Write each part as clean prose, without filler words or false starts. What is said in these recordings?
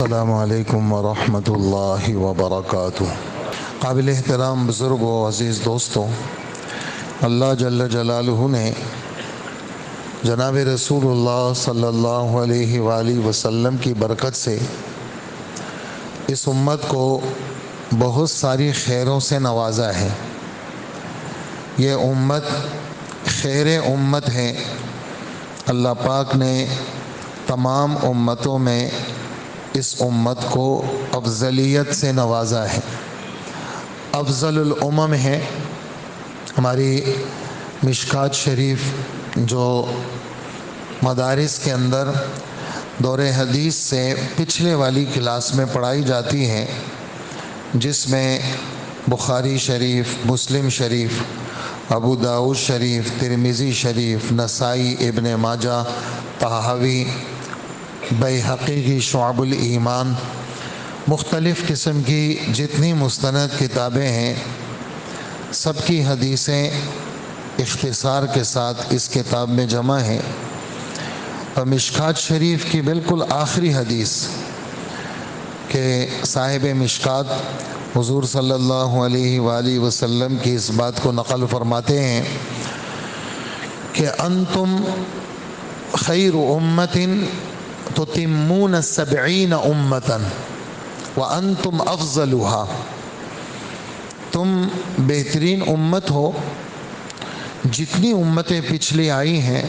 السلام علیکم ورحمۃ اللہ وبرکاتہ۔ قابل احترام بزرگ و عزیز دوستوں، اللہ جل جلالہ نے جناب رسول اللہ صلی اللہ علیہ وآلہ وسلم کی برکت سے اس امت کو بہت ساری خیروں سے نوازا ہے۔ یہ امت خیر امت ہے۔ اللہ پاک نے تمام امتوں میں اس امت کو افضلیت سے نوازا ہے، افضل الامم ہے۔ ہماری مشکات شریف جو مدارس کے اندر دور حدیث سے پچھلے والی کلاس میں پڑھائی جاتی ہیں، جس میں بخاری شریف، مسلم شریف، ابو داؤد شریف، ترمذی شریف، نسائی، ابن ماجہ، طحاوی، بیہقی کی شعب الایمان، مختلف قسم کی جتنی مستند کتابیں ہیں، سب کی حدیثیں اختصار کے ساتھ اس کتاب میں جمع ہیں۔ اور مشکات شریف کی بالکل آخری حدیث کہ صاحب مشکات حضور صلی اللہ علیہ وآلہ وسلم کی اس بات کو نقل فرماتے ہیں کہ انتم خیر امت تتمون 70 امتا وانتم افضلها، تم بہترین امت ہو۔ جتنی امتیں پچھلی آئی ہیں،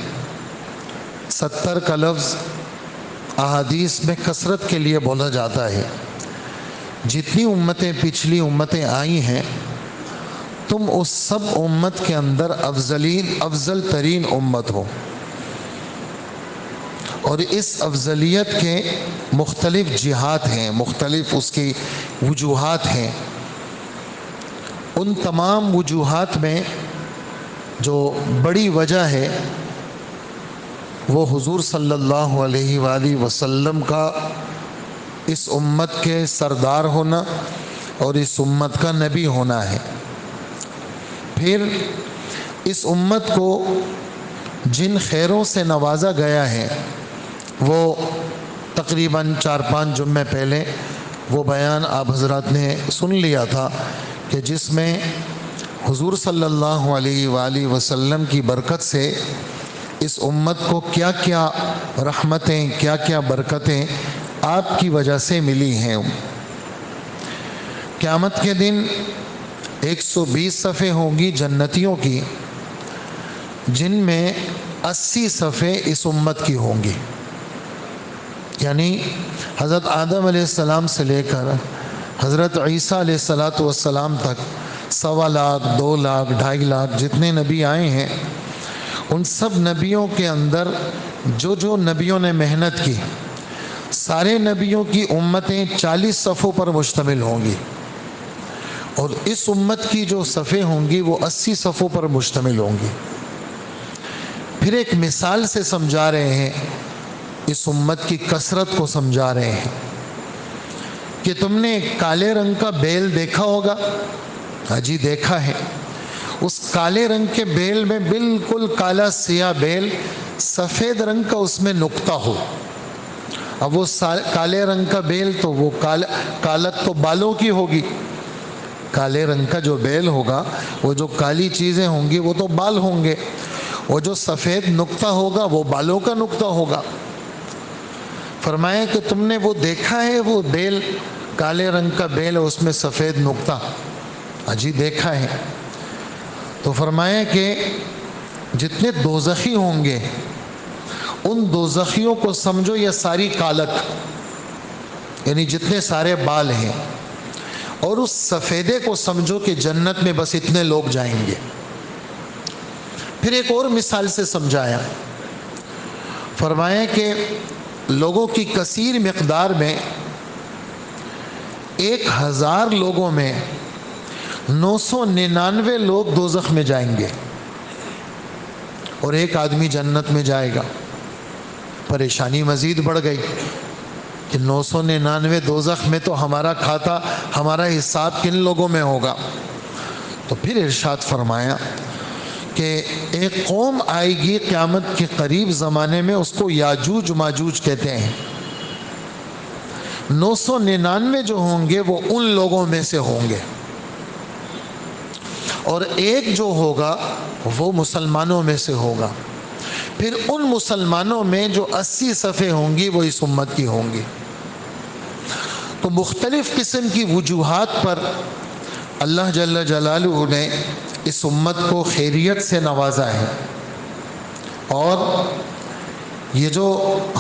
70 کا لفظ احادیث میں کثرت کے لیے بولا جاتا ہے۔ جتنی امتیں پچھلی امتیں آئی ہیں، تم اس سب امت کے اندر افضل ترین امت ہو۔ اور اس افضلیت کے مختلف جہات ہیں، مختلف اس کی وجوہات ہیں۔ ان تمام وجوہات میں جو بڑی وجہ ہے وہ حضور صلی اللہ علیہ وآلہ وسلم کا اس امت کے سردار ہونا اور اس امت کا نبی ہونا ہے۔ پھر اس امت کو جن خیروں سے نوازا گیا ہے وہ تقریباً 4-5 جمعے پہلے وہ بیان آپ حضرات نے سن لیا تھا کہ جس میں حضور صلی اللہ علیہ وآلہ وسلم کی برکت سے اس امت کو کیا کیا رحمتیں، کیا کیا برکتیں آپ کی وجہ سے ملی ہیں۔ قیامت کے دن 120 صفحے ہوں گی جنتیوں کی، جن میں 80 صفحے اس امت کی ہوں گی۔ یعنی حضرت آدم علیہ السلام سے لے کر حضرت عیسیٰ علیہ السلام تک 1.25 لاکھ، 2 لاکھ، 2.5 لاکھ جتنے نبی آئے ہیں، ان سب نبیوں کے اندر جو نبیوں نے محنت کی، سارے نبیوں کی امتیں 40 صفوں پر مشتمل ہوں گی، اور اس امت کی جو صفیں ہوں گی وہ 80 صفوں پر مشتمل ہوں گی۔ پھر ایک مثال سے سمجھا رہے ہیں، اس امت کی کثرت کو سمجھا رہے ہیں کہ تم نے کالے رنگ کا بیل دیکھا ہوگا؟ ہاں جی دیکھا ہے۔ اس کالے رنگ کے بیل میں بالکل کالا سیاہ بیل، سفید رنگ کا اس میں نقطہ ہو۔ اب وہ کالے رنگ کا بیل تو وہ کالک تو بالوں کی ہوگی۔ کالے رنگ کا جو بیل ہوگا، وہ جو کالی چیزیں ہوں گی وہ تو بال ہوں گے، وہ جو سفید نقطہ ہوگا وہ بالوں کا نقطہ ہوگا۔ فرمایا کہ تم نے وہ دیکھا ہے، وہ بیل کالے رنگ کا بیل ہے، اس میں سفید نقطہ؟ جی دیکھا ہے۔ تو فرمایا کہ جتنے دوزخی ہوں گے ان دوزخیوں کو سمجھو یہ ساری کالک، یعنی جتنے سارے بال ہیں، اور اس سفیدے کو سمجھو کہ جنت میں بس اتنے لوگ جائیں گے۔ پھر ایک اور مثال سے سمجھایا، فرمایا کہ لوگوں کی کثیر مقدار میں 1000 لوگوں میں 999 لوگ دوزخ میں جائیں گے اور ایک آدمی جنت میں جائے گا۔ پریشانی مزید بڑھ گئی کہ 999 دوزخ میں تو ہمارا کھاتا، ہمارا حساب کن لوگوں میں ہوگا؟ تو پھر ارشاد فرمایا کہ ایک قوم آئے گی قیامت کے قریب زمانے میں، اس کو یاجوج ماجوج کہتے ہیں۔ 999 جو ہوں گے وہ ان لوگوں میں سے ہوں گے، اور ایک جو ہوگا وہ مسلمانوں میں سے ہوگا۔ پھر ان مسلمانوں میں جو 80 صفیں ہوں گی وہ اس امت کی ہوں گی۔ تو مختلف قسم کی وجوہات پر اللہ جل جلالہ نے اس امت کو خیریت سے نوازا ہے، اور یہ جو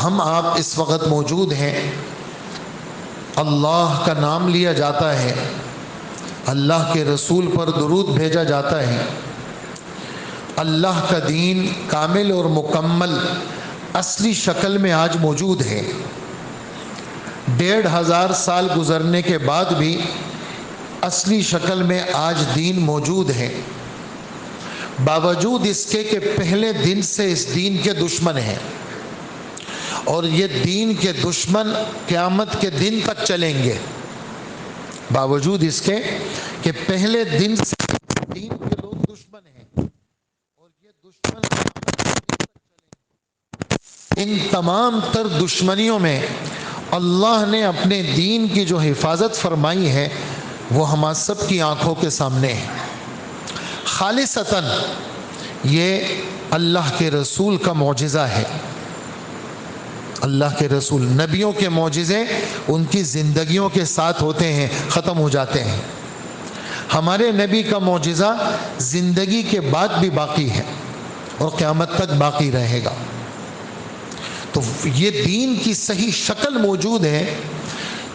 ہم آپ اس وقت موجود ہیں، اللہ کا نام لیا جاتا ہے، اللہ کے رسول پر درود بھیجا جاتا ہے، اللہ کا دین کامل اور مکمل اصلی شکل میں آج موجود ہے۔ 1500 سال گزرنے کے بعد بھی اصلی شکل میں آج دین موجود ہے، باوجود اس کے کہ پہلے دن سے اس دین کے دشمن ہیں، اور یہ دین کے دشمن قیامت کے دن تک چلیں گے۔ باوجود اس کے کہ پہلے دن سے دین کے لوگ دشمن ہیں، اور یہ دشمن قیامت کے دن تک چلیں گے۔ ان تمام تر دشمنیوں میں اللہ نے اپنے دین کی جو حفاظت فرمائی ہے وہ ہم سب کی آنکھوں کے سامنے ہے۔ خالصتاً یہ اللہ کے رسول کا معجزہ ہے۔ اللہ کے رسول، نبیوں کے معجزے ان کی زندگیوں کے ساتھ ہوتے ہیں، ختم ہو جاتے ہیں۔ ہمارے نبی کا معجزہ زندگی کے بعد بھی باقی ہے اور قیامت تک باقی رہے گا۔ تو یہ دین کی صحیح شکل موجود ہے،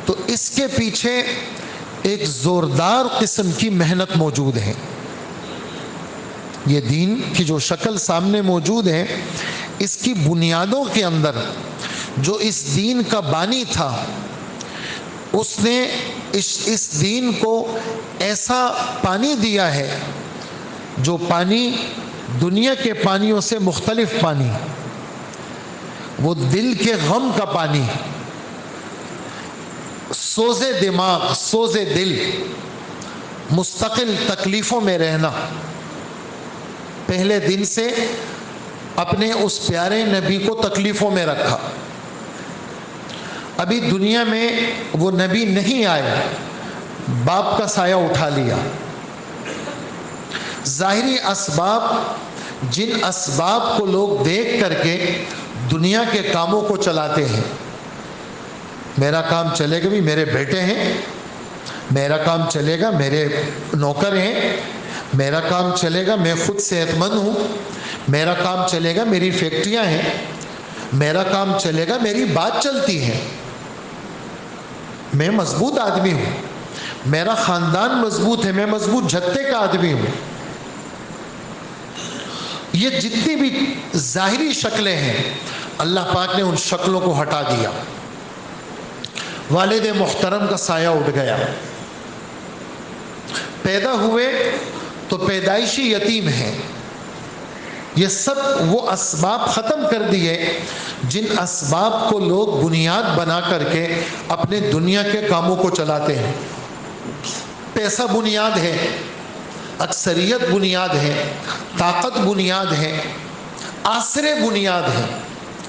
تو اس کے پیچھے ایک زوردار قسم کی محنت موجود ہے۔ یہ دین کی جو شکل سامنے موجود ہے، اس کی بنیادوں کے اندر جو اس دین کا بانی تھا، اس نے اس دین کو ایسا پانی دیا ہے جو پانی دنیا کے پانیوں سے مختلف پانی، وہ دل کے غم کا پانی، سوز دماغ، سوز دل، مستقل تکلیفوں میں رہنا، پہلے دن سے اپنے اس پیارے نبی کو تکلیفوں میں رکھا۔ ابھی دنیا میں وہ نبی نہیں آئے، باپ کا سایہ اٹھا لیا۔ ظاہری اسباب، جن اسباب کو لوگ دیکھ کر کے دنیا کے کاموں کو چلاتے ہیں، میرا کام چلے گا بھی، میرے بیٹے ہیں، میرا کام چلے گا، میرے نوکر ہیں، میرا کام چلے گا، میں خود صحت مند ہوں، میرا کام چلے گا، میری فیکٹریاں ہیں، میرا کام چلے گا، میری بات چلتی ہے، میں مضبوط آدمی ہوں، میرا خاندان مضبوط ہے، میں مضبوط جھتے کا آدمی ہوں۔ یہ جتنی بھی ظاہری شکلیں ہیں، اللہ پاک نے ان شکلوں کو ہٹا دیا۔ والد محترم کا سایہ اٹھ گیا، پیدا ہوئے تو پیدائشی یتیم ہیں، یہ سب وہ اسباب ختم کر دیے جن اسباب کو لوگ بنیاد بنا کر کے اپنے دنیا کے کاموں کو چلاتے ہیں۔ پیسہ بنیاد ہے، اکثریت بنیاد ہے، طاقت بنیاد ہے، آسرے بنیاد ہیں۔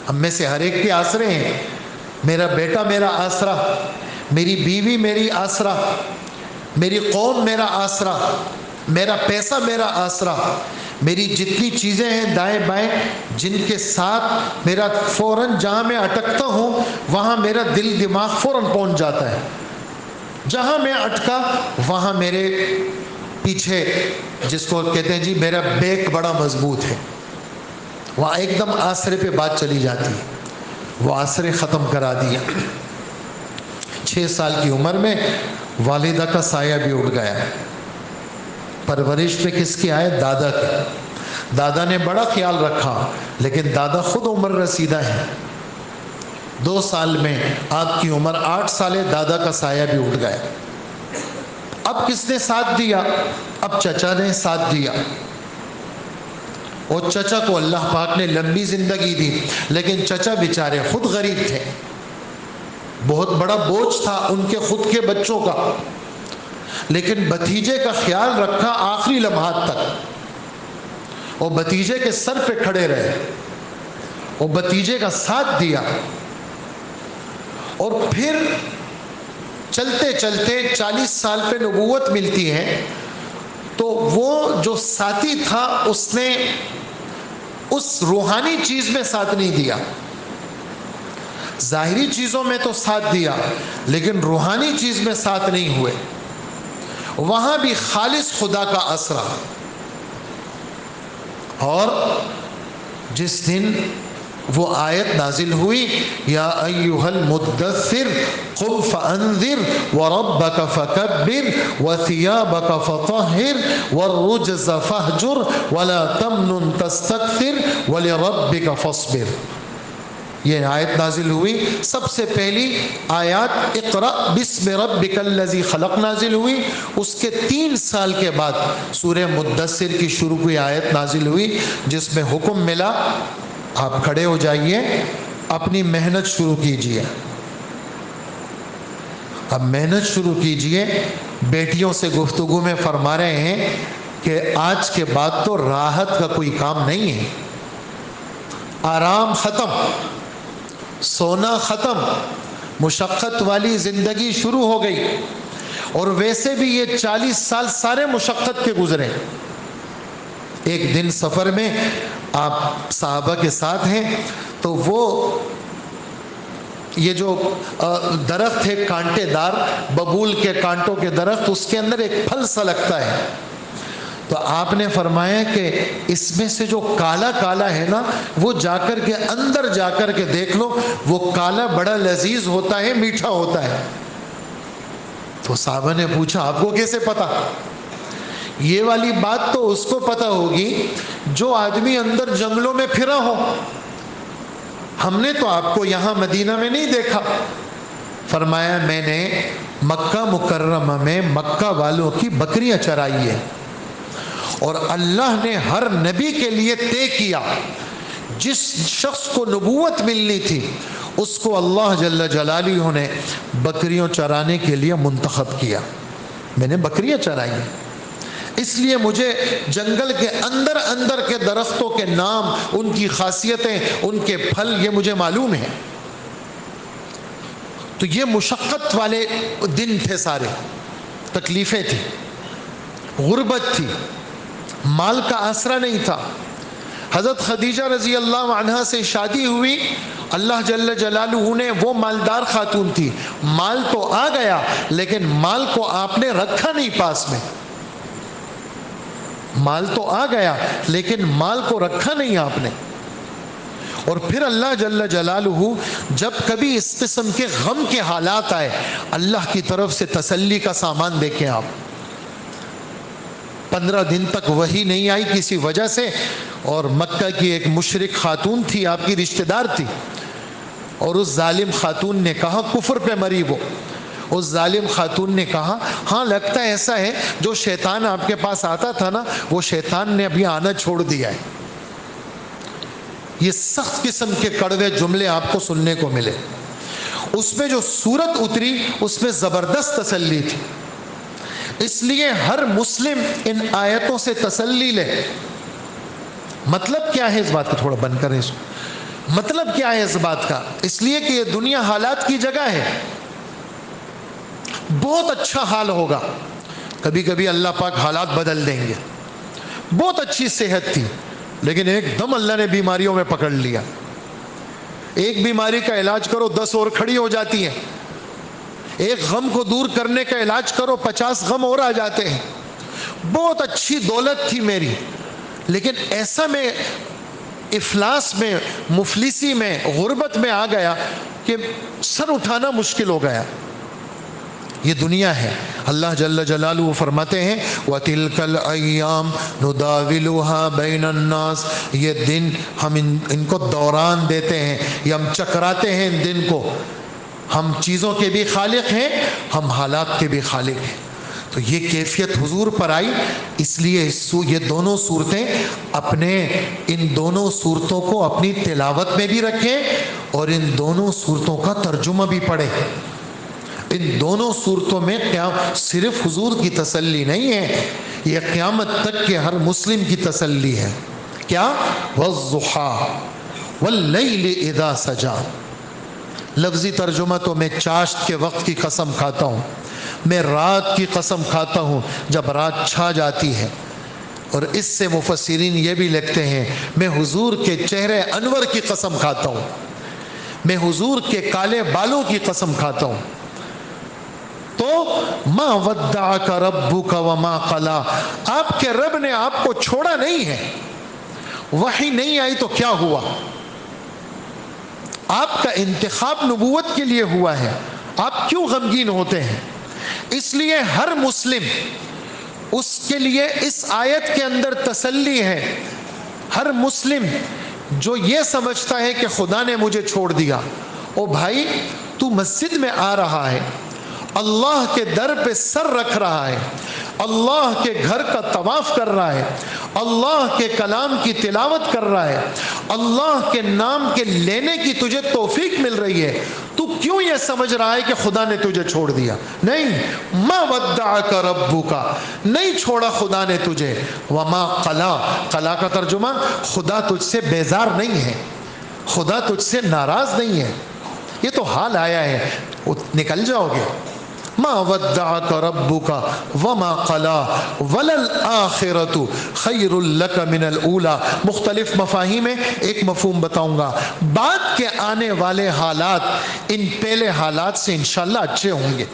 ہم میں سے ہر ایک کے آسرے ہیں۔ میرا بیٹا میرا آسرا، میری بیوی میری آسرا، میری قوم میرا آسرا، میرا پیسہ میرا آسرا، میری جتنی چیزیں ہیں دائیں بائیں جن کے ساتھ میرا فوراً جہاں میں اٹکتا ہوں وہاں میرا دل دماغ فوراً پہنچ جاتا ہے، جہاں میں اٹکا وہاں میرے پیچھے، جس کو کہتے ہیں جی میرا بیک بڑا مضبوط ہے، وہاں ایک دم آسرے پہ بات چلی جاتی ہے۔ وہ آسرے ختم کرا دیا۔ 6 سال کی عمر میں والدہ کا سایہ بھی اڑ گیا۔ پرورش پہ کس کی آئے؟ دادا کی۔ دادا نے بڑا خیال رکھا، لیکن دادا خود عمر رسیدہ ہے۔ 2 سال میں آپ کی عمر 8 سال ہے، دادا کا سایہ بھی اٹھ گیا۔ اب کس نے ساتھ دیا؟ اب چچا نے ساتھ دیا، اور چچا کو اللہ پاک نے لمبی زندگی دی، لیکن چچا بیچارے خود غریب تھے، بہت بڑا بوجھ تھا ان کے خود کے بچوں کا، لیکن بھتیجے کا خیال رکھا آخری لمحات تک، اور بھتیجے کے سر پہ کھڑے رہے، اور بھتیجے کا ساتھ دیا، اور پھر چلتے چلتے 40 سال پہ نبوت ملتی ہے، تو وہ جو ساتھی تھا اس نے اس روحانی چیز میں ساتھ نہیں دیا، ظاہری چیزوں میں تو ساتھ دیا لیکن روحانی چیز میں ساتھ نہیں ہوئے، وہاں بھی خالص خدا کا آسرا۔ اور جس دن وہ آیت نازل ہوئی، یا ایھا المدثر قم فانذر وربک فکبر وثیابک فطہر والرجز فاہجر ولا تمنن تستکثر ولربک فاصبر، یہ آیت نازل ہوئی۔ سب سے پہلی آیات اقرأ بسم ربک الذی خلق نازل ہوئی، اس کے 3 سال کے بعد سورہ مدثر کی شروع کی آیت نازل ہوئی، جس میں حکم ملا آپ کھڑے ہو جائیے، اپنی محنت شروع کیجئے، اب محنت شروع کیجئے۔ بیٹیوں سے گفتگو میں فرما رہے ہیں کہ آج کے بعد تو راحت کا کوئی کام نہیں ہے، آرام ختم، سونا ختم، مشقت والی زندگی شروع ہو گئی۔ اور ویسے بھی یہ 40 سال سارے مشقت کے گزرے۔ ایک دن سفر میں آپ صحابہ کے ساتھ ہیں، تو وہ یہ جو درخت ہے کانٹے دار، ببول کے کانٹوں کے درخت، اس کے اندر ایک پھل سا لگتا ہے، تو آپ نے فرمایا کہ اس میں سے جو کالا کالا ہے نا، وہ جا کر کے اندر جا کر کے دیکھ لو، وہ کالا بڑا لذیذ ہوتا ہے، میٹھا ہوتا ہے۔ تو صحابہ نے پوچھا آپ کو کیسے پتا؟ یہ والی بات تو اس کو پتا ہوگی جو آدمی اندر جنگلوں میں پھرا ہو، ہم نے تو آپ کو یہاں مدینہ میں نہیں دیکھا۔ فرمایا میں نے مکہ مکرمہ میں مکہ والوں کی بکریاں چرائی ہے، اور اللہ نے ہر نبی کے لیے طے کیا، جس شخص کو نبوت ملنی تھی اس کو اللہ جل جلالہ نے بکریوں چرانے کے لیے منتخب کیا۔ میں نے بکریاں چرائی ہیں، اس لیے مجھے جنگل کے اندر اندر کے درختوں کے نام، ان کی خاصیتیں، ان کے پھل، یہ مجھے معلوم ہے۔ تو یہ مشقت والے دن تھے، سارے تکلیفیں تھیں، غربت تھی، مال کا آسرا نہیں تھا۔ حضرت خدیجہ رضی اللہ عنہا سے شادی ہوئی، اللہ جل جلالہ نے، وہ مالدار خاتون تھی، مال تو آ گیا لیکن مال کو آپ نے رکھا نہیں پاس میں، مال تو آ گیا لیکن مال کو رکھا نہیں آپ نے۔ اور پھر اللہ جل جلالہ جب کبھی اس قسم کے غم کے حالات آئے، اللہ کی طرف سے تسلی کا سامان دیکھیں آپ۔ 15 دن تک وحی نہیں آئی کسی وجہ سے، اور مکہ کی ایک مشرک خاتون تھی، آپ کی رشتہ دار تھی، اور اس ظالم خاتون نے کہا، کفر پہ مری وہ، اس ظالم خاتون نے کہا ہاں لگتا ہے ایسا ہے جو شیطان آپ کے پاس آتا تھا نا، وہ شیطان نے ابھی آنا چھوڑ دیا ہے۔ یہ سخت قسم کے کڑوے جملے آپ کو سننے کو ملے۔ اس میں جو سورت اتری اس میں زبردست تسلی تھی، اس لیے ہر مسلم ان آیتوں سے تسلی لے۔ مطلب کیا ہے اس بات کا؟ تھوڑا بند کریں اس کو۔ مطلب کیا ہے اس بات کا؟ اس لیے کہ یہ دنیا حالات کی جگہ ہے، بہت اچھا حال ہوگا، کبھی کبھی اللہ پاک حالات بدل دیں گے۔ بہت اچھی صحت تھی لیکن ایک دم اللہ نے بیماریوں میں پکڑ لیا، ایک بیماری کا علاج کرو 10 اور کھڑی ہو جاتی ہیں، ایک غم کو دور کرنے کا علاج کرو 50 غم اور آ جاتے ہیں۔ بہت اچھی دولت تھی میری، لیکن ایسا میں افلاس میں، مفلسی میں، غربت میں آ گیا کہ سر اٹھانا مشکل ہو گیا۔ یہ دنیا ہے۔ اللہ جل جلالہ فرماتے ہیں وَتِلْكَ الْأَيَّامُ نُدَاوِلُهَا بَيْنَ النَّاسِ، یہ دن ہم ان کو دوران دیتے ہیں، یہ ہم چکراتے ہیں ان دن کو۔ ہم چیزوں کے بھی خالق ہیں، ہم حالات کے بھی خالق ہیں۔ تو یہ کیفیت حضور پر آئی، اس لیے یہ دونوں صورتیں اپنے، ان دونوں صورتوں کو اپنی تلاوت میں بھی رکھیں اور ان دونوں صورتوں کا ترجمہ بھی پڑھیں۔ ان دونوں صورتوں میں صرف حضور کی تسلی نہیں ہے، یہ قیامت تک کے ہر مسلم کی تسلی ہے۔ کیا؟ وَالضُّحَىٰ وَاللَّيْلِ إِذَا سَجَىٰ، لفظی ترجمہ تو میں چاشت کے وقت کی قسم کھاتا ہوں، میں رات کی قسم کھاتا ہوں جب رات چھا جاتی ہے، اور اس سے مفسرین یہ بھی لکھتے ہیں میں حضور کے چہرے انور کی قسم کھاتا ہوں، میں حضور کے کالے بالوں کی قسم کھاتا ہوں۔ تو ما ودعک ربک وما قلا، آپ کے رب نے آپ کو چھوڑا نہیں ہے۔ وحی نہیں آئی تو کیا ہوا؟ آپ کا انتخاب نبوت کے لیے ہوا ہے، آپ کیوں غمگین ہوتے ہیں؟ اس لیے ہر مسلم، اس کے لیے اس آیت کے اندر تسلی ہے، ہر مسلم جو یہ سمجھتا ہے کہ خدا نے مجھے چھوڑ دیا، او بھائی تو مسجد میں آ رہا ہے، اللہ کے در پہ سر رکھ رہا ہے، اللہ کے گھر کا طواف کر رہا ہے، اللہ کے کلام کی تلاوت کر رہا ہے، اللہ کے نام کے لینے کی تجھے توفیق مل رہی ہے، تو کیوں یہ سمجھ رہا ہے کہ خدا نے تجھے چھوڑ دیا؟ نہیں، ما ودعک ربک، نہیں چھوڑا خدا نے تجھے، وما قلا، قلا کا ترجمہ خدا تجھ سے بیزار نہیں ہے، خدا تجھ سے ناراض نہیں ہے، یہ تو حال آیا ہے، نکل جاؤ گے۔ ما ودعک ربک وما قلا وللآخرۃ خیر لک من الاولی۔ مختلف مفاہیم میں ایک مفہوم بتاؤں گا، بعد کے آنے والے حالات ان پہلے حالات سے انشاءاللہ اچھے ہوں گے،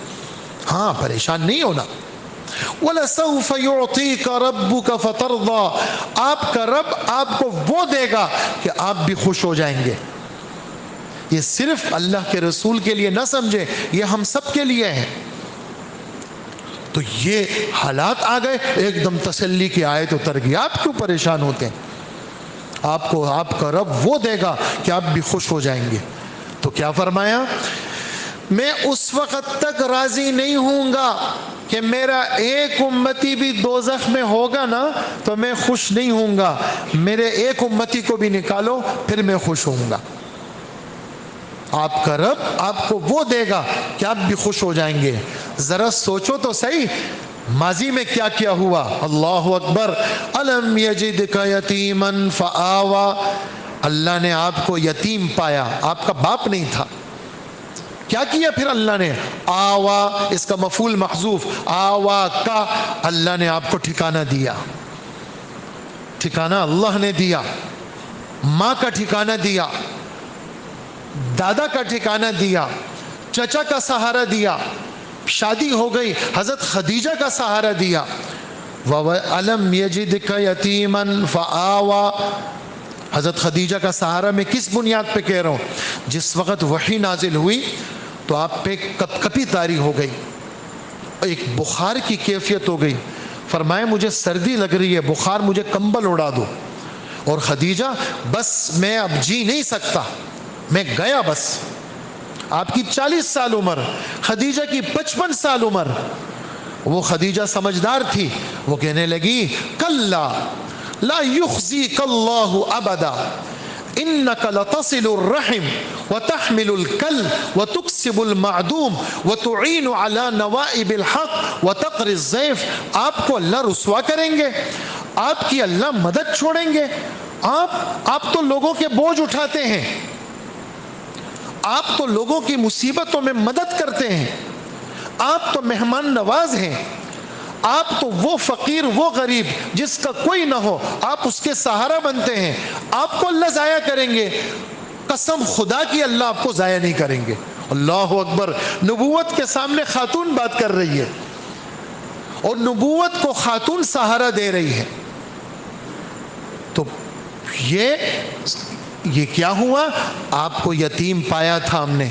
ہاں پریشان نہیں ہونا۔ وَلَسَوْفَ يُعْطِيكَ رَبُّكَ فَتَرْضَى، آپ کا رب آپ کو وہ دے گا کہ آپ بھی خوش ہو جائیں گے۔ یہ صرف اللہ کے رسول کے لیے نہ سمجھے، یہ ہم سب کے لیے ہے۔ تو یہ حالات آ گئے، ایک دم تسلی کی آیت اتر گئی، آپ کیوں پریشان ہوتے ہیں؟ آپ کو آپ کا رب وہ دے گا کہ آپ بھی خوش ہو جائیں گے۔ تو کیا فرمایا؟ میں اس وقت تک راضی نہیں ہوں گا کہ میرا ایک امتی بھی دوزخ میں ہوگا نا تو میں خوش نہیں ہوں گا، میرے ایک امتی کو بھی نکالو پھر میں خوش ہوں گا۔ آپ کا رب آپ کو وہ دے گا کہ آپ بھی خوش ہو جائیں گے۔ ذرا سوچو تو صحیح، ماضی میں کیا کیا ہوا؟ اللہ اکبر، الم یجدک یتیما فآوا، اللہ نے آپ کو یتیم پایا، آپ کا باپ نہیں تھا، کیا کیا پھر اللہ نے؟ آوا، اس کا مفعول محذوف، آوا کا، اللہ نے آپ کو ٹھکانہ دیا، ٹھکانہ اللہ نے دیا، ماں کا ٹھکانہ دیا، دادا کا ٹھکانہ دیا، چچا کا سہارا دیا، شادی ہو گئی حضرت خدیجہ کا سہارا دیا۔ وَأَلَمْ يَجِدْكَ يَتِيمًا فَآوَى، حضرت خدیجہ کا سہارا میں کس بنیاد پہ کہہ رہا ہوں؟ جس وقت وحی نازل ہوئی تو آپ پہ کپ کپی طاری ہو گئی، ایک بخار کی کیفیت ہو گئی، فرمایا مجھے سردی لگ رہی ہے، بخار، مجھے کمبل اڑا دو، اور خدیجہ بس میں اب جی نہیں سکتا، میں گیا بس۔ آپ کی 40 سال عمر، خدیجہ کی 55 سال عمر۔ وہ خدیجہ سمجھدار تھی، وہ کہنے لگی کلا لا یخزیک اللہ ابدا انک لتصل الرحم وتحمل الکل وتکسب المعدوم وتعین علی نوائب الحق وتقری الضیف۔ آپ کو اللہ رسوا کریں گے، آپ کی اللہ مدد چھوڑیں گے؟ آپ تو لوگوں کے بوجھ اٹھاتے ہیں، آپ تو لوگوں کی مصیبتوں میں مدد کرتے ہیں، آپ تو مہمان نواز ہیں، آپ تو وہ فقیر، وہ غریب جس کا کوئی نہ ہو آپ اس کے سہارا بنتے ہیں، آپ کو اللہ ضائع کریں گے؟ قسم خدا کی اللہ آپ کو ضائع نہیں کریں گے۔ اللہ اکبر، نبوت کے سامنے خاتون بات کر رہی ہے اور نبوت کو خاتون سہارا دے رہی ہے۔ تو یہ کیا ہوا؟ آپ کو یتیم پایا تھا ہم نے،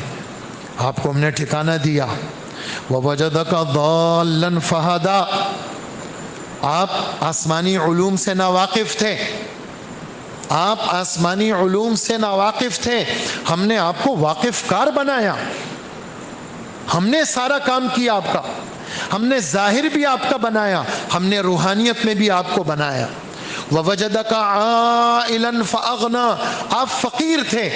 آپ کو ہم نے ٹھکانہ دیا۔ وَوَجَدَكَ ضَالًّا فَهَدَىٰ، آپ آسمانی علوم سے ناواقف تھے، آپ آسمانی علوم سے ناواقف تھے، ہم نے آپ کو واقف کار بنایا، ہم نے سارا کام کیا آپ کا، ہم نے ظاہر بھی آپ کا بنایا، ہم نے روحانیت میں بھی آپ کو بنایا۔ وَوَجَدَكَ عَائِلًا فَأَغْنَىٰ، آپ فقیر تھے،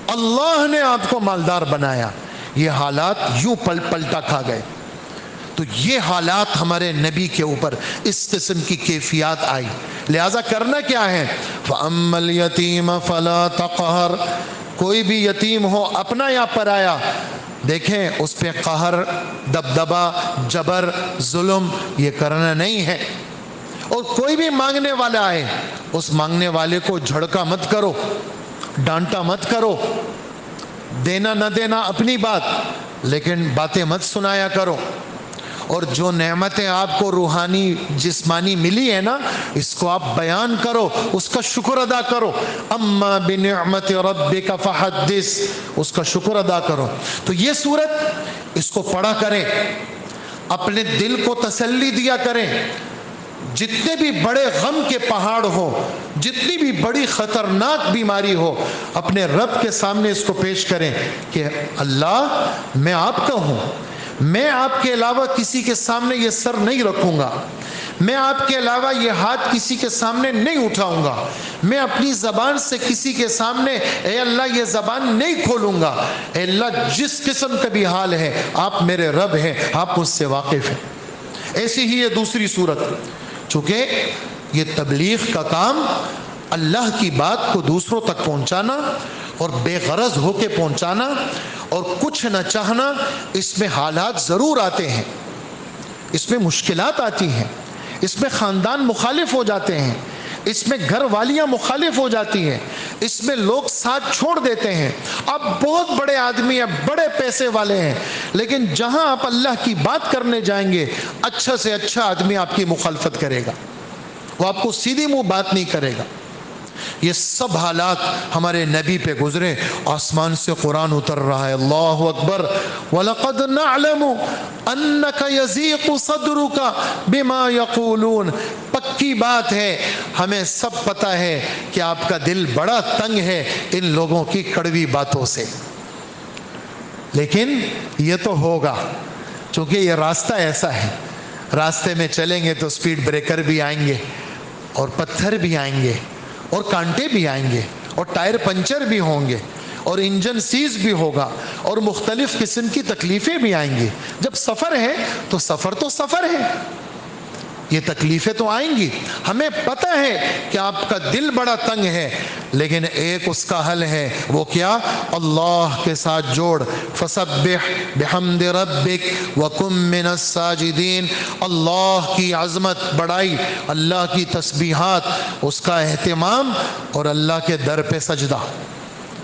اللہ نے آپ کو مالدار بنایا۔ یہ حالات یوں پلٹا کھا گئے۔ تو یہ حالات ہمارے نبی کے اوپر اس قسم کی کیفیات آئی، لہذا کرنا کیا ہے؟ فَأَمَّا الْيَتِيمَ فَلَا تَقْهَرْ، کوئی بھی یتیم ہو اپنا یا پرایا، دیکھیں اس پہ قہر، دبدبا، جبر، ظلم یہ کرنا نہیں ہے۔ اور کوئی بھی مانگنے والا آئے، اس مانگنے والے کو جھڑکا مت کرو، ڈانٹا مت کرو، دینا نہ دینا اپنی بات، لیکن باتیں مت سنایا کرو۔ اور جو نعمتیں آپ کو روحانی جسمانی ملی ہے نا، اس کو آپ بیان کرو، اس کا شکر ادا کرو۔ اما بنعمت ربک فحدث، اس کا شکر ادا کرو۔ تو یہ سورت اس کو پڑھا کریں، اپنے دل کو تسلی دیا کریں۔ جتنے بھی بڑے غم کے پہاڑ ہو، جتنی بھی بڑی خطرناک بیماری ہو، اپنے رب کے سامنے اس کو پیش کریں کہ اللہ میں آپ کا ہوں، میں آپ کے علاوہ کسی کے سامنے یہ سر نہیں رکھوں گا، میں آپ کے علاوہ یہ ہاتھ کسی کے سامنے نہیں اٹھاؤں گا، میں اپنی زبان سے کسی کے سامنے اے اللہ یہ زبان نہیں کھولوں گا۔ اے اللہ جس قسم کا بھی حال ہے آپ میرے رب ہیں، آپ مجھ سے واقف ہیں۔ ایسی ہی یہ دوسری صورت، چونکہ یہ تبلیغ کا کام اللہ کی بات کو دوسروں تک پہنچانا اور بے غرض ہو کے پہنچانا اور کچھ نہ چاہنا، اس میں حالات ضرور آتے ہیں، اس میں مشکلات آتی ہیں، اس میں خاندان مخالف ہو جاتے ہیں، اس میں گھر والیاں مخالف ہو جاتی ہیں، اس میں لوگ ساتھ چھوڑ دیتے ہیں۔ آپ بہت بڑے آدمی ہیں، بڑے پیسے والے ہیں، لیکن جہاں آپ اللہ کی بات کرنے جائیں گے، اچھا سے اچھا آدمی آپ کی مخالفت کرے گا، وہ آپ کو سیدھی منہ بات نہیں کرے گا۔ یہ سب حالات ہمارے نبی پہ گزرے، آسمان سے قرآن اتر رہا ہے، اللہ اکبر، وَلَقَدْ نَعْلَمُ أَنَّكَ يَزِيقُ صَدْرُكَ بِمَا يَقُولُونَ، پکی بات ہے، ہمیں سب پتہ ہے کہ آپ کا دل بڑا تنگ ہے ان لوگوں کی کڑوی باتوں سے، لیکن یہ تو ہوگا، چونکہ یہ راستہ ایسا ہے، راستے میں چلیں گے تو سپیڈ بریکر بھی آئیں گے اور پتھر بھی آئیں گے اور کانٹے بھی آئیں گے اور ٹائر پنچر بھی ہوں گے اور انجن سیز بھی ہوگا اور مختلف قسم کی تکلیفیں بھی آئیں گی۔ جب سفر ہے تو سفر ہے، یہ تکلیفیں تو آئیں گی۔ ہمیں پتہ ہے کہ آپ کا دل بڑا تنگ ہے، لیکن ایک اس کا حل ہے، وہ کیا؟ اللہ کے ساتھ جوڑ، فسبح بحمد ربک وکن من الساجدین، اللہ کی عظمت بڑائی، اللہ کی تسبیحات، اس کا اہتمام اور اللہ کے در پہ سجدہ۔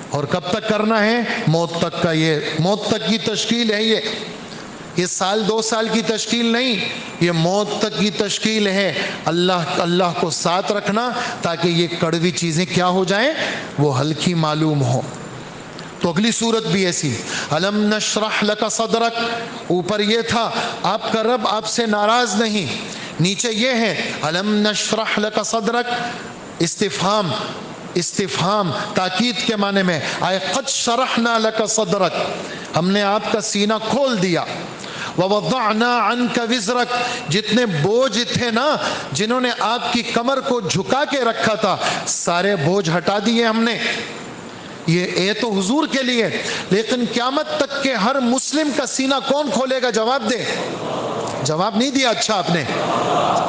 اور کب تک کرنا ہے؟ موت تک کا، یہ موت تک کی تشکیل ہے، یہ سال دو سال کی تشکیل نہیں، یہ موت تک کی تشکیل ہے۔ اللہ کو ساتھ رکھنا تاکہ یہ کڑوی چیزیں کیا ہو جائیں، وہ ہلکی معلوم ہو۔ تو اگلی صورت بھی ایسی، الم نشرح لک صدرک، اوپر یہ تھا آپ کا رب آپ سے ناراض نہیں، نیچے یہ ہے الم نشرح لک صدرک، استفہام تاکید کے معنی میں آئے، قد شرحنا لک صدرک، ہم نے آپ کا سینہ کھول دیا، ووضعنا عنک وزرک، جتنے بوجھ تھے نا جنہوں نے آپ کی کمر کو جھکا کے رکھا تھا، سارے بوجھ ہٹا دیے ہم نے۔ یہ تو حضور کے لیے، لیکن قیامت تک کے ہر مسلم کا سینہ کون کھولے گا؟ جواب دے، جواب نہیں دیا اچھا آپ نے۔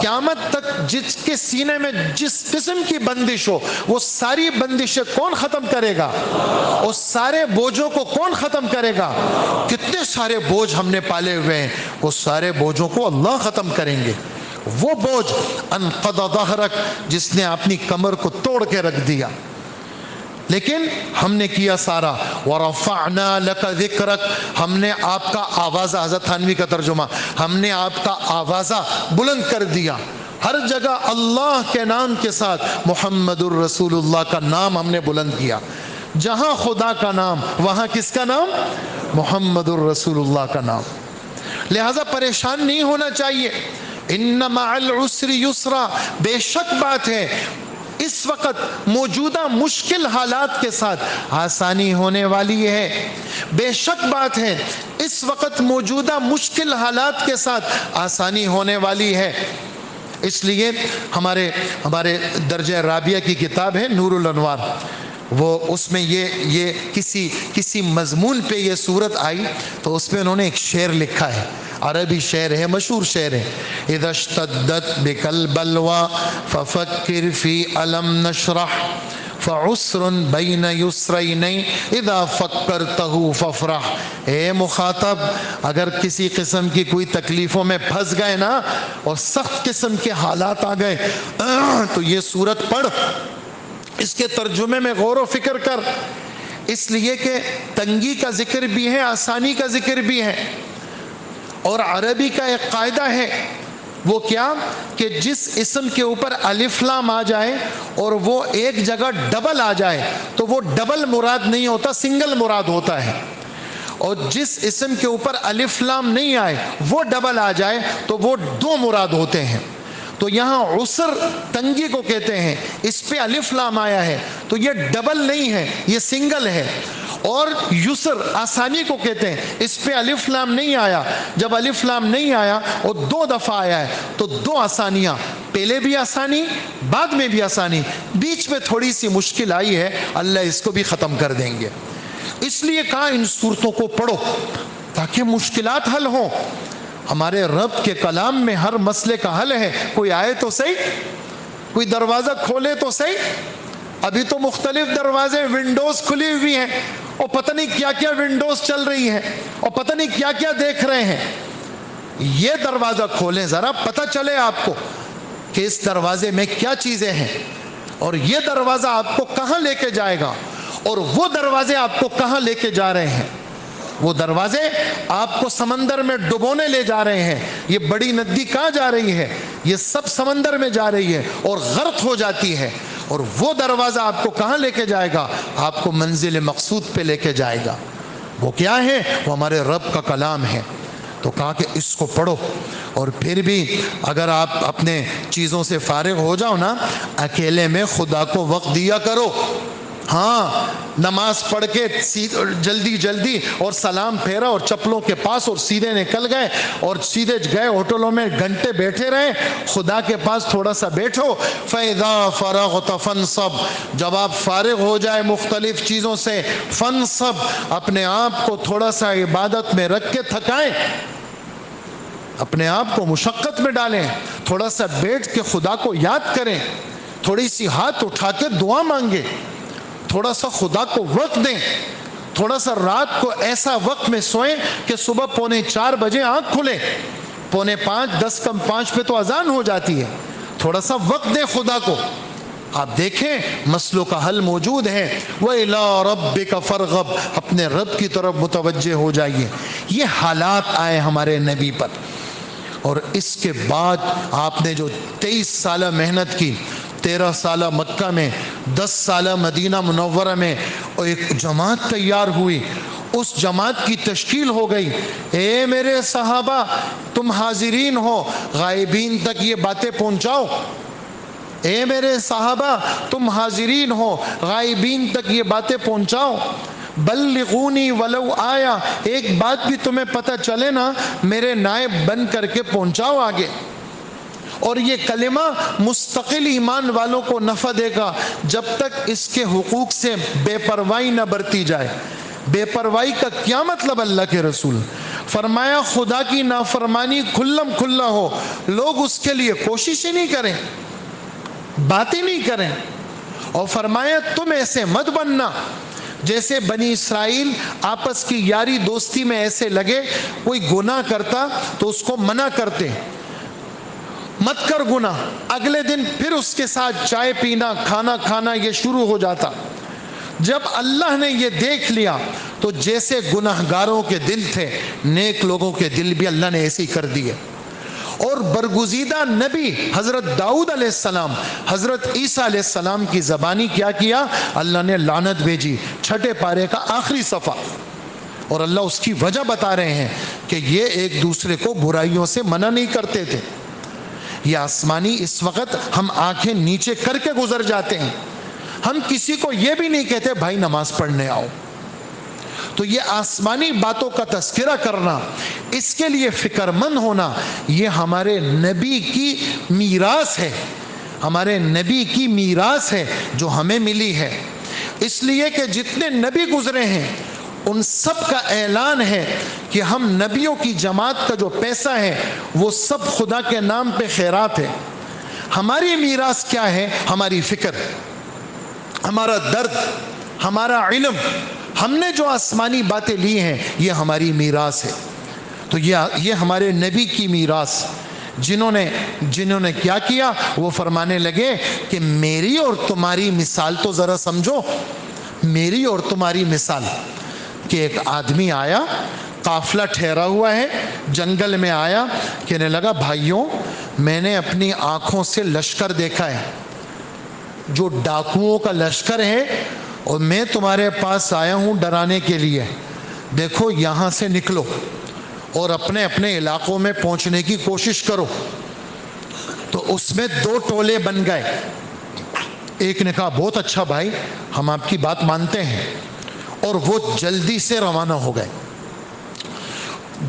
قیامت تک جس کے سینے میں جس قسم کی بندش ہو، وہ ساری بندشیں کون ختم کرے گا؟ اس سارے بوجھوں کو کون ختم کرے گا؟ کتنے سارے بوجھ ہم نے پالے ہوئے ہیں، اس سارے بوجھوں کو اللہ ختم کریں گے۔ وہ بوجھ انقض ظہرک، جس نے اپنی کمر کو توڑ کے رکھ دیا، لیکن ہم نے کیا سارا، وَرَفَعْنَا لَكَ ذِكْرَكَ، ہم نے آپ کا آوازہ، حضرت تھانوی کا ترجمہ، ہم نے آپ کا آوازہ بلند کر دیا۔ ہر جگہ اللہ کے نام کے ساتھ محمد الرسول اللہ کا نام ہم نے بلند کیا، جہاں خدا کا نام وہاں کس کا نام؟ محمد الرسول اللہ کا نام۔ لہذا پریشان نہیں ہونا چاہیے، ان مع العسر یسرا، بے شک بات ہے اس وقت موجودہ مشکل حالات کے ساتھ آسانی ہونے والی ہے، بے شک بات ہے اس وقت موجودہ مشکل حالات کے ساتھ آسانی ہونے والی ہے۔ اس لیے ہمارے درجہ رابعہ کی کتاب ہے نور الانوار، وہ اس میں یہ کسی مضمون پہ یہ صورت آئی تو اس میں انہوں نے ایک شعر لکھا ہے، عربی شعر ہے، مشہور شعر ہے، اذا اشتدت بک البلوى ففکر فی الم نشرح فعسر بین یسرین اذا فکرتہ فافرح۔ اے مخاطب، اگر کسی قسم کی کوئی تکلیفوں میں پھنس گئے نا اور سخت قسم کے حالات آ گئے تو یہ سورت پڑھ، اس کے ترجمے میں غور و فکر کر، اس لیے کہ تنگی کا ذکر بھی ہے، آسانی کا ذکر بھی ہے۔ اور عربی کا ایک قاعدہ ہے، وہ کیا کہ جس اسم کے اوپر الف لام آ جائے اور وہ ایک جگہ ڈبل آ جائے تو وہ ڈبل مراد نہیں ہوتا، سنگل مراد ہوتا ہے، اور جس اسم کے اوپر الف لام نہیں آئے وہ ڈبل آ جائے تو وہ دو مراد ہوتے ہیں۔ تو یہاں عسر تنگی کو کہتے ہیں، اس پہ الف لام آیا ہے تو یہ ڈبل نہیں ہے، یہ سنگل ہے۔ اور یسر آسانی کو کہتے ہیں، اس پہ الف لام نہیں آیا، جب الف لام نہیں آیا اور دو دفعہ آیا ہے تو دو آسانیاں، پہلے بھی آسانی بعد میں بھی آسانی، بیچ میں تھوڑی سی مشکل آئی ہے، اللہ اس کو بھی ختم کر دیں گے۔ اس لیے کہا ان صورتوں کو پڑھو تاکہ مشکلات حل ہوں۔ ہمارے رب کے کلام میں ہر مسئلے کا حل ہے، کوئی آئے تو صحیح، کوئی دروازہ کھولے تو صحیح۔ ابھی تو مختلف دروازے ونڈوز کھلی ہوئی ہیں اور پتہ نہیں کیا کیا ونڈوز چل رہی ہیں اور پتہ نہیں کیا کیا دیکھ رہے ہیں۔ یہ دروازہ کھولیں ذرا، پتہ چلے آپ کو کہ اس دروازے میں کیا چیزیں ہیں اور یہ دروازہ آپ کو کہاں لے کے جائے گا اور وہ دروازے آپ کو کہاں لے کے جا رہے ہیں۔ وہ دروازے آپ کو سمندر میں ڈبونے لے جا رہے ہیں، یہ بڑی ندی کہاں جا رہی ہے، یہ سب سمندر میں جا رہی ہے اور غرق ہو جاتی ہے، اور وہ دروازہ آپ کو کہاں لے کے جائے گا، آپ کو منزل مقصود پہ لے کے جائے گا۔ وہ کیا ہے؟ وہ ہمارے رب کا کلام ہے۔ تو کہا کہ اس کو پڑھو، اور پھر بھی اگر آپ اپنے چیزوں سے فارغ ہو جاؤ نا، اکیلے میں خدا کو وقت دیا کرو۔ ہاں، نماز پڑھ کے جلدی جلدی اور سلام پھیرا اور چپلوں کے پاس اور سیدھے نکل گئے اور سیدھے گئے ہوٹلوں میں گھنٹے بیٹھے رہے، خدا کے پاس تھوڑا سا بیٹھو۔ فَإِذَا فَرَغْتَ فَانْصَبْ، جب آپ فارغ ہو جائے مختلف چیزوں سے، فَانْصَبْ، اپنے آپ کو تھوڑا سا عبادت میں رکھ کے تھکائیں، اپنے آپ کو مشقت میں ڈالیں، تھوڑا سا بیٹھ کے خدا کو یاد کریں، تھوڑی سی ہاتھ اٹھا کے دعا مانگے، تھوڑا سا خدا کو وقت دیں، تھوڑا سا رات کو ایسا وقت میں سوئیں کہ صبح 3:45 بجے آنکھ کھلے، 4:45 10 کم 5 پہ تو اذان ہو جاتی ہے، تھوڑا سا وقت دیں خدا کو۔ آپ دیکھیں مسئلوں کا حل موجود ہے۔ وَإِلَىٰ رَبِّكَ فَارْغَب، اپنے رب کی طرف متوجہ ہو جائیے۔ یہ حالات آئے ہمارے نبی پر، اور اس کے بعد آپ نے جو 23 سالہ محنت کی، 13 سالہ مکہ میں، 10 سالہ مدینہ منورہ میں، اور ایک جماعت تیار ہوئی، اس جماعت کی تشکیل ہو گئی۔ اے میرے صحابہ، تم حاضرین ہو، غائبین تک یہ باتیں پہنچاؤ۔ اے میرے صحابہ، تم حاضرین ہو، غائبین تک یہ باتیں پہنچاؤ۔ بلغونی ولو آیا، ایک بات بھی تمہیں پتہ چلے نا، میرے نائب بن کر کے پہنچاؤ آگے۔ اور یہ کلمہ مستقل ایمان والوں کو نفع دے گا جب تک اس کے حقوق سے بے پرواہی نہ برتی جائے۔ بے پرواہی کا کیا مطلب؟ اللہ کے رسول فرمایا خدا کی نافرمانی کھلم کھلا ہو، لوگ اس کے لیے کوشش ہی نہیں کریں، باتیں نہیں کریں، اور فرمایا تم ایسے مت بننا جیسے بنی اسرائیل آپس کی یاری دوستی میں ایسے لگے، کوئی گناہ کرتا تو اس کو منع کرتے، مت کر گناہ، اگلے دن پھر اس کے ساتھ چائے پینا، کھانا کھانا یہ شروع ہو جاتا۔ جب اللہ نے یہ دیکھ لیا تو جیسے گناہگاروں کے دل تھے، نیک لوگوں کے دل بھی اللہ نے ایسے ہی کر دیے۔ اور برگزیدہ نبی حضرت داؤد علیہ السلام، حضرت عیسیٰ علیہ السلام کی زبانی کیا اللہ نے لعنت بھیجی، 6 پارے کا آخری صفحہ، اور اللہ اس کی وجہ بتا رہے ہیں کہ یہ ایک دوسرے کو برائیوں سے منع نہیں کرتے تھے۔ یہ آسمانی اس وقت ہم آنکھیں نیچے کر کے گزر جاتے ہیں، ہم کسی کو یہ بھی نہیں کہتے بھائی نماز پڑھنے آؤ۔ تو یہ آسمانی باتوں کا تذکرہ کرنا، اس کے لیے فکر مند ہونا، یہ ہمارے نبی کی میراث ہے، ہمارے نبی کی میراث ہے جو ہمیں ملی ہے۔ اس لیے کہ جتنے نبی گزرے ہیں ان سب کا اعلان ہے کہ ہم نبیوں کی جماعت کا جو پیسہ ہے وہ سب خدا کے نام پہ خیرات ہے۔ ہماری میراث کیا ہے؟ ہماری فکر، ہمارا درد، ہمارا علم، ہم نے جو آسمانی باتیں لی ہیں یہ ہماری میراث ہے۔ تو یہ ہمارے نبی کی میراث، جنہوں نے کیا کیا، وہ فرمانے لگے کہ میری اور تمہاری مثال تو ذرا سمجھو، میری اور تمہاری مثال، کہ ایک آدمی آیا، قافلہ ٹھہرا ہوا ہے، جنگل میں آیا، کہنے لگا بھائیوں میں نے اپنی آنکھوں سے لشکر دیکھا ہے، جو ڈاکوؤں کا لشکر ہے، اور میں تمہارے پاس آیا ہوں ڈرانے کے لیے، دیکھو یہاں سے نکلو اور اپنے اپنے علاقوں میں پہنچنے کی کوشش کرو۔ تو اس میں 2 ٹولے بن گئے، ایک نے کہا بہت اچھا بھائی ہم آپ کی بات مانتے ہیں، اور وہ جلدی سے روانہ ہو گئے۔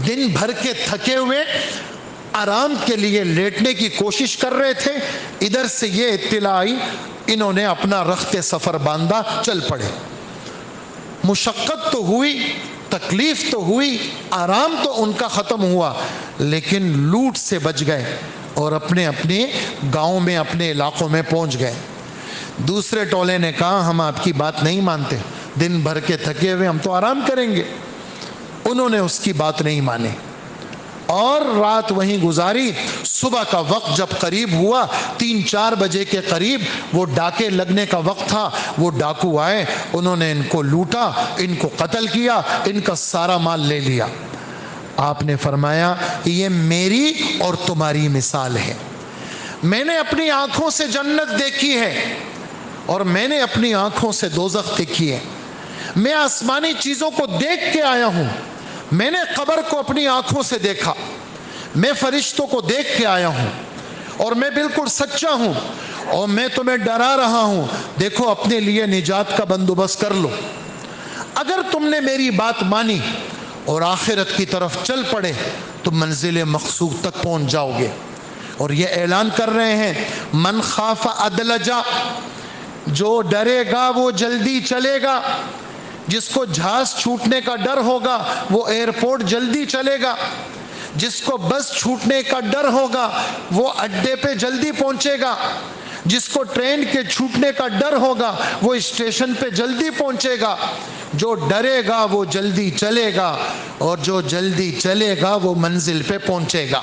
دن بھر کے تھکے ہوئے آرام کے لیے لیٹنے کی کوشش کر رہے تھے، ادھر سے یہ اطلاع آئی، انہوں نے اپنا رخت سفر باندھا، چل پڑے۔ مشقت تو ہوئی، تکلیف تو ہوئی، آرام تو ان کا ختم ہوا، لیکن لوٹ سے بچ گئے اور اپنے اپنے گاؤں میں، اپنے علاقوں میں پہنچ گئے۔ دوسرے ٹولے نے کہا ہم آپ کی بات نہیں مانتے، دن بھر کے تھکے ہوئے ہم تو آرام کریں گے۔ انہوں نے اس کی بات نہیں مانی اور رات وہیں گزاری۔ صبح کا وقت جب قریب ہوا، 3-4 بجے کے قریب، وہ ڈاکے لگنے کا وقت تھا، وہ ڈاکو آئے، انہوں نے ان کو لوٹا، ان کو قتل کیا، ان کا سارا مال لے لیا۔ آپ نے فرمایا یہ میری اور تمہاری مثال ہے، میں نے اپنی آنکھوں سے جنت دیکھی ہے اور میں نے اپنی آنکھوں سے دوزخ دیکھی ہے، میں آسمانی چیزوں کو دیکھ کے آیا ہوں، میں نے قبر کو اپنی آنکھوں سے دیکھا، میں فرشتوں کو دیکھ کے آیا ہوں، اور میں بالکل سچا ہوں، اور میں تمہیں ڈرا رہا ہوں، دیکھو اپنے لیے نجات کا بندوبست کر لو۔ اگر تم نے میری بات مانی اور آخرت کی طرف چل پڑے تو منزل مقصود تک پہنچ جاؤ گے۔ اور یہ اعلان کر رہے ہیں من خاف ادلجا، جو ڈرے گا وہ جلدی چلے گا، جس کو جہاز چھوٹنے کا ڈر ہوگا وہ ایئرپورٹ جلدی چلے گا، جس کو بس چھوٹنے کا ڈر ہوگا وہ اڈے پہ جلدی پہنچے گا، جس کو ٹرین کے چھوٹنے کا ڈر ہوگا وہ اسٹیشن پہ جلدی پہنچے گا۔ جو ڈرے گا وہ جلدی چلے گا، اور جو جلدی چلے گا وہ منزل پہ پہنچے گا۔